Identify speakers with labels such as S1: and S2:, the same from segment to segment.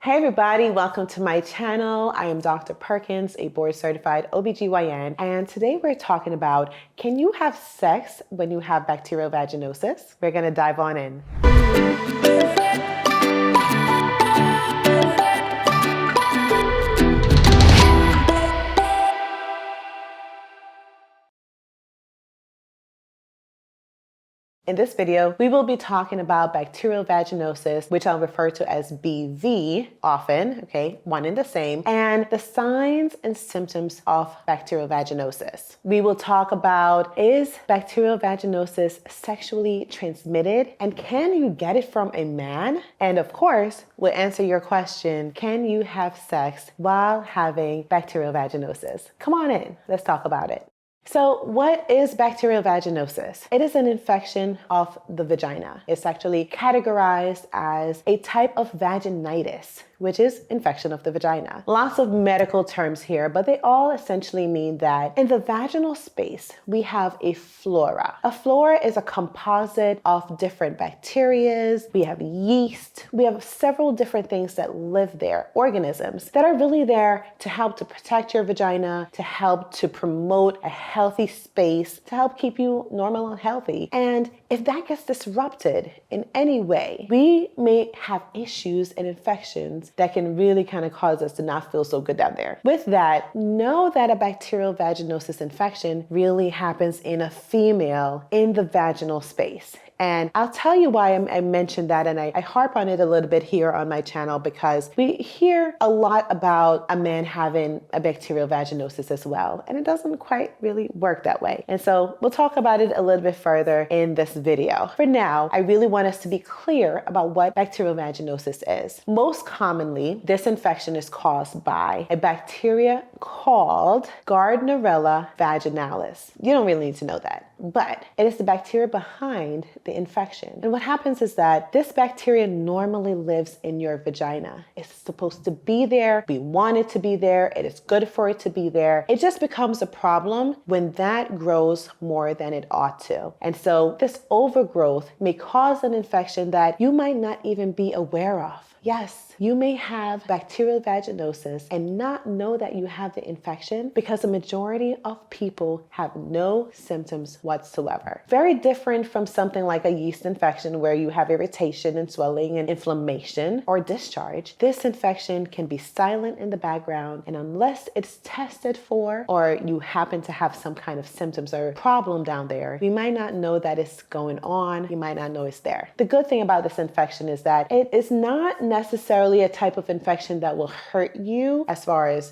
S1: Hey everybody, welcome to my channel. I am Dr. Perkins, a board certified OBGYN, and today we're talking about, can you have sex when you have bacterial vaginosis? We're gonna dive on in. In this video, we will be talking about bacterial vaginosis, which I'll refer to as BV often, okay, one and the same, and the signs and symptoms of bacterial vaginosis. We will talk about, is bacterial vaginosis sexually transmitted, and can you get it from a man? And of course, we'll answer your question, can you have sex while having bacterial vaginosis? Come on in, let's talk about it. So what is bacterial vaginosis? It is an infection of the vagina. It's actually categorized as a type of vaginitis, which is infection of the vagina. Lots of medical terms here, but they all essentially mean that in the vaginal space, we have a flora. A flora is a composite of different bacteria. We have yeast. We have several different things that live there, organisms that are really there to help to protect your vagina, to help to promote a healthy space, to help keep you normal and healthy. And if that gets disrupted in any way, we may have issues and infections that can really kind of cause us to not feel so good down there. With that, know that a bacterial vaginosis infection really happens in a female in the vaginal space. And I'll tell you why I mentioned that, and I harp on it a little bit here on my channel because we hear a lot about a man having a bacterial vaginosis as well, and it doesn't quite really work that way. And so we'll talk about it a little bit further in this video. For now, I really want us to be clear about what bacterial vaginosis is. Most commonly, this infection is caused by a bacteria called Gardnerella vaginalis. You don't really need to know that, but it is the bacteria behind the infection. And what happens is that this bacteria normally lives in your vagina. It's supposed to be there. We want it to be there. It is good for it to be there. It just becomes a problem when that grows more than it ought to. And so this overgrowth may cause an infection that you might not even be aware of. Yes, you may have bacterial vaginosis and not know that you have the infection because the majority of people have no symptoms whatsoever. Very different from something like a yeast infection where you have irritation and swelling and inflammation or discharge. This infection can be silent in the background, and unless it's tested for or you happen to have some kind of symptoms or problem down there, we might not know that it's going on. You might not know it's there. The good thing about this infection is that it is not necessarily a type of infection that will hurt you as far as,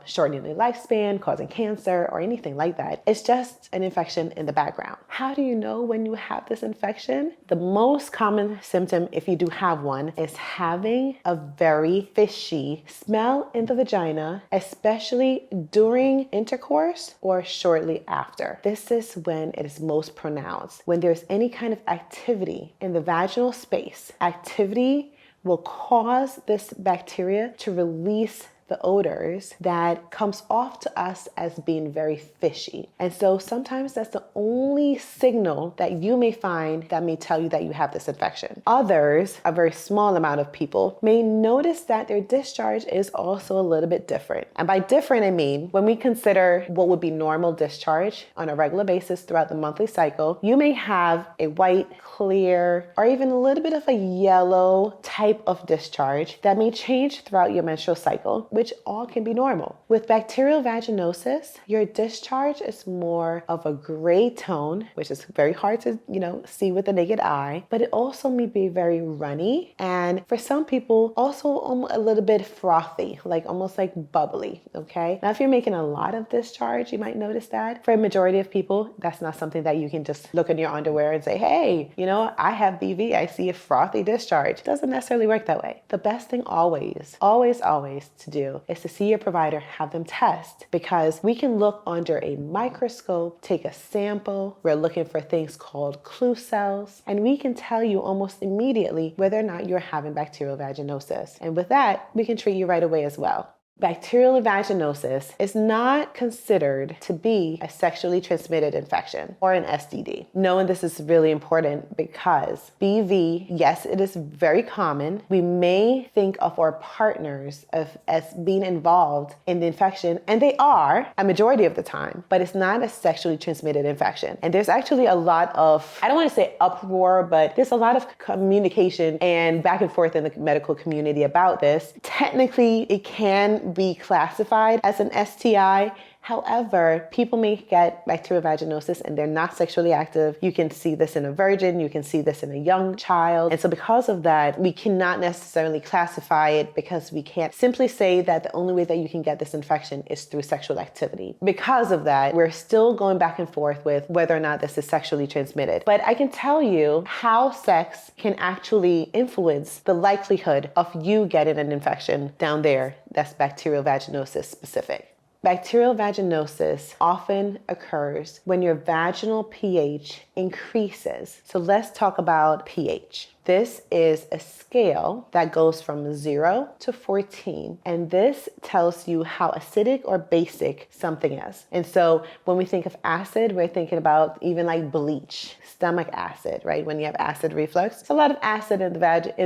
S1: shortening your lifespan, causing cancer, or anything like that. It's just an infection in the background. How do you know when you have this infection? The most common symptom, if you do have one, is having a very fishy smell in the vagina, especially during intercourse or shortly after. This is when it is most pronounced. When there's any kind of activity in the vaginal space, activity will cause this bacteria to release the odors that comes off to us as being very fishy. And so sometimes that's the only signal that you may find that may tell you that you have this infection. Others, a very small amount of people, may notice that their discharge is also a little bit different. And by different, I mean, when we consider what would be normal discharge on a regular basis throughout the monthly cycle, you may have a white, clear, or even a little bit of a yellow type of discharge that may change throughout your menstrual cycle, which all can be normal. With bacterial vaginosis, your discharge is more of a gray tone, which is very hard to, see with the naked eye, but it also may be very runny. And for some people, also a little bit frothy, like almost like bubbly, okay? Now, if you're making a lot of discharge, you might notice that. For a majority of people, that's not something that you can just look in your underwear and say, hey, I have BV, I see a frothy discharge. It doesn't necessarily work that way. The best thing always to do is to see your provider, have them test, because we can look under a microscope, take a sample. We're looking for things called clue cells, and we can tell you almost immediately whether or not you're having bacterial vaginosis. And with that, we can treat you right away as well. Bacterial vaginosis is not considered to be a sexually transmitted infection or an STD. Knowing this is really important because BV, yes, it is very common. We may think of our partners as being involved in the infection, and they are a majority of the time, but it's not a sexually transmitted infection. And there's actually a lot of, I don't want to say uproar, but there's a lot of communication and back and forth in the medical community about this. Technically, it can be classified as an STI. However, people may get bacterial vaginosis and they're not sexually active. You can see this in a virgin, you can see this in a young child. And so because of that, we cannot necessarily classify it because we can't simply say that the only way that you can get this infection is through sexual activity. Because of that, we're still going back and forth with whether or not this is sexually transmitted. But I can tell you how sex can actually influence the likelihood of you getting an infection down there that's bacterial vaginosis specific. Bacterial vaginosis often occurs when your vaginal pH increases. So let's talk about pH. This is a scale that goes from 0 to 14, and this tells you how acidic or basic something is. And so when we think of acid, we're thinking about even like bleach, stomach acid, right? When you have acid reflux, it's a lot of acid in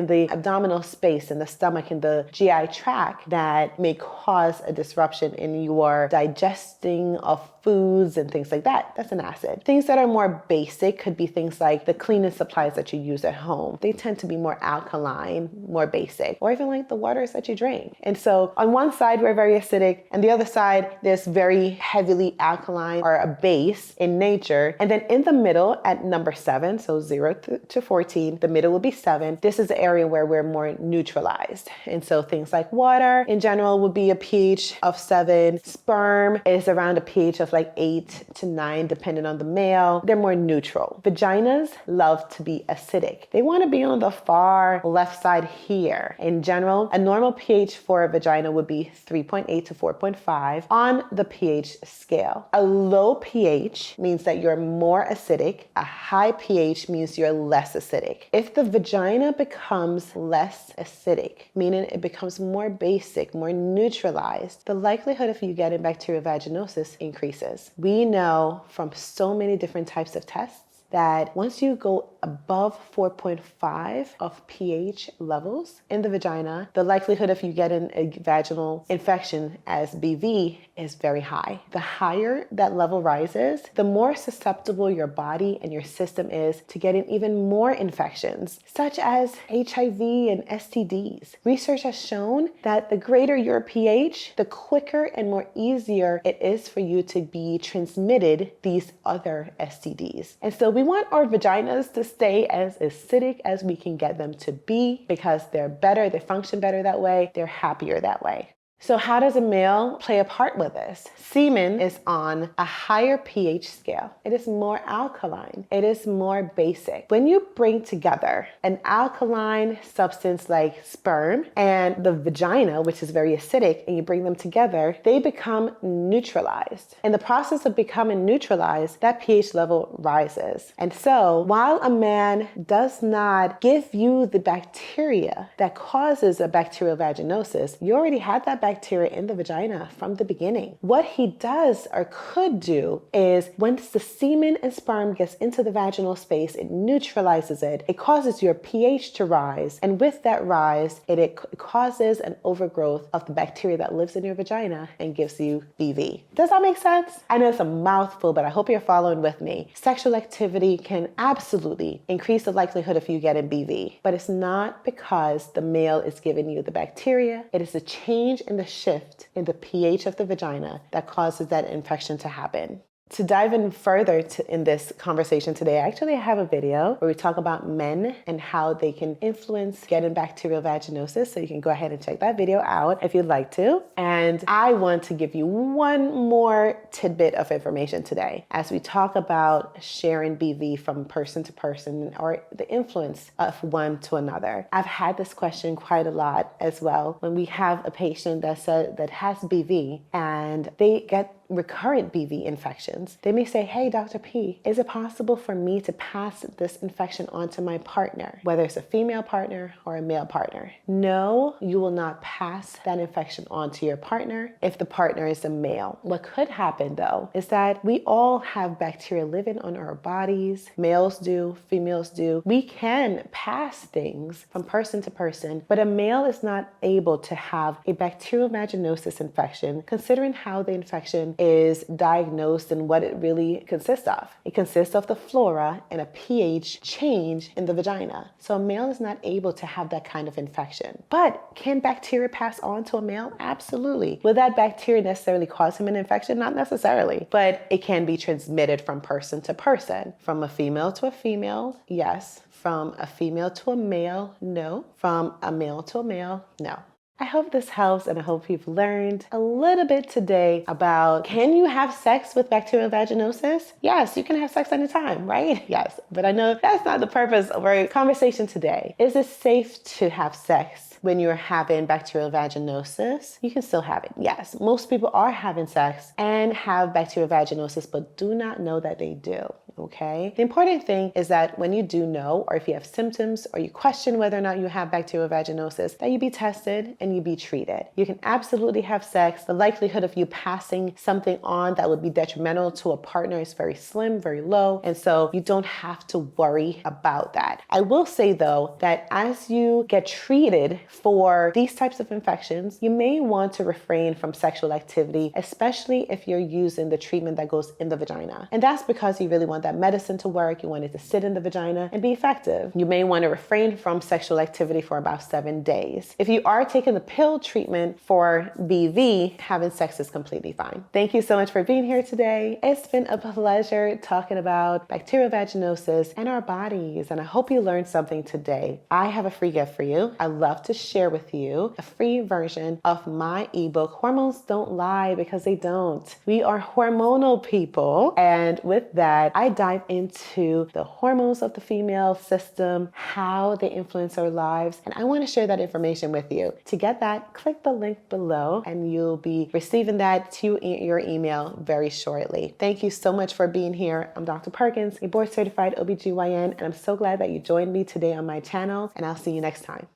S1: the abdominal space, in the stomach, in the GI tract that may cause a disruption in your digesting of foods and things like that. That's an acid. Things that are more basic could be things like the cleaning supplies that you use at home. They tend to be more alkaline, more basic, or even like the waters that you drink. And so on one side, we're very acidic, and the other side, there's very heavily alkaline or a base in nature. And then in the middle at number 7, so 0 to 14, the middle will be 7. This is the area where we're more neutralized. And so things like water in general would be a pH of 7. Sperm is around a pH of like 8 to 9, depending on the male. They're more neutral. Vaginas love to be acidic. They want to be on the far left side here. In general, a normal pH for a vagina would be 3.8 to 4.5 on the pH scale. A low pH means that you're more acidic. A high pH means you're less acidic. If the vagina becomes less acidic, meaning it becomes more basic, more neutralized, the likelihood of you getting bacterial vaginosis increases. We know from so many different types of tests that once you go above 4.5 of pH levels in the vagina, the likelihood of you getting a vaginal infection as BV is very high. The higher that level rises, the more susceptible your body and your system is to getting even more infections, such as HIV and STDs. Research has shown that the greater your pH, the quicker and more easier it is for you to be transmitted these other STDs. And so we want our vaginas to stay as acidic as we can get them to be because they're better, they function better that way, they're happier that way. So how does a male play a part with this? Semen is on a higher pH scale. It is more alkaline. It is more basic. When you bring together an alkaline substance like sperm and the vagina, which is very acidic, and you bring them together, they become neutralized. In the process of becoming neutralized, that pH level rises. And so while a man does not give you the bacteria that causes a bacterial vaginosis, you already had that bacteria in the vagina from the beginning. What he does or could do is once the semen and sperm gets into the vaginal space, it neutralizes it. It causes your pH to rise. And with that rise, it causes an overgrowth of the bacteria that lives in your vagina and gives you BV. Does that make sense? I know it's a mouthful, but I hope you're following with me. Sexual activity can absolutely increase the likelihood of you getting BV, but it's not because the male is giving you the bacteria. It is a change in the shift in the pH of the vagina that causes that infection to happen. To dive in further in this conversation today, I actually have a video where we talk about men and how they can influence getting bacterial vaginosis. So you can go ahead and check that video out if you'd like to. And I want to give you one more tidbit of information today as we talk about sharing BV from person to person or the influence of one to another. I've had this question quite a lot as well when we have a patient that has BV and they get recurrent BV infections, they may say, hey, Dr. P, is it possible for me to pass this infection on to my partner, whether it's a female partner or a male partner? No, you will not pass that infection on to your partner if the partner is a male. What could happen though is that we all have bacteria living on our bodies. Males do, females do. We can pass things from person to person, but a male is not able to have a bacterial vaginosis infection, considering how the infection is diagnosed and what it really consists of. It consists of the flora and a pH change in the vagina. So a male is not able to have that kind of infection. But can bacteria pass on to a male? Absolutely. Will that bacteria necessarily cause him an infection? Not necessarily, but it can be transmitted from person to person. From a female to a female, yes. From a female to a male, no. From a male to a male, no. I hope this helps, and I hope you've learned a little bit today about, can you have sex with bacterial vaginosis? Yes, you can have sex anytime, right? Yes, but I know that's not the purpose of our conversation today. Is it safe to have sex when you're having bacterial vaginosis? You can still have it. Yes, most people are having sex and have bacterial vaginosis, but do not know that they do. Okay. The important thing is that when you do know, or if you have symptoms, or you question whether or not you have bacterial vaginosis, that you be tested and you be treated. You can absolutely have sex. The likelihood of you passing something on that would be detrimental to a partner is very slim, very low. And so you don't have to worry about that. I will say though, that as you get treated for these types of infections, you may want to refrain from sexual activity, especially if you're using the treatment that goes in the vagina. And that's because you really want that medicine to work. You want it to sit in the vagina and be effective. You may want to refrain from sexual activity for about 7 days. If you are taking the pill treatment for BV, having sex is completely fine. Thank you so much for being here today. It's been a pleasure talking about bacterial vaginosis and our bodies, and I hope you learned something today. I have a free gift for you. I'd love to share with you a free version of my ebook, Hormones Don't Lie, because they don't. We are hormonal people, and with that, I dive into the hormones of the female system, how they influence our lives, and I want to share that information with you. To get that, click the link below and you'll be receiving that to your email very shortly. Thank you so much for being here. I'm Dr. Perkins, a board certified OBGYN, and I'm so glad that you joined me today on my channel, and I'll see you next time.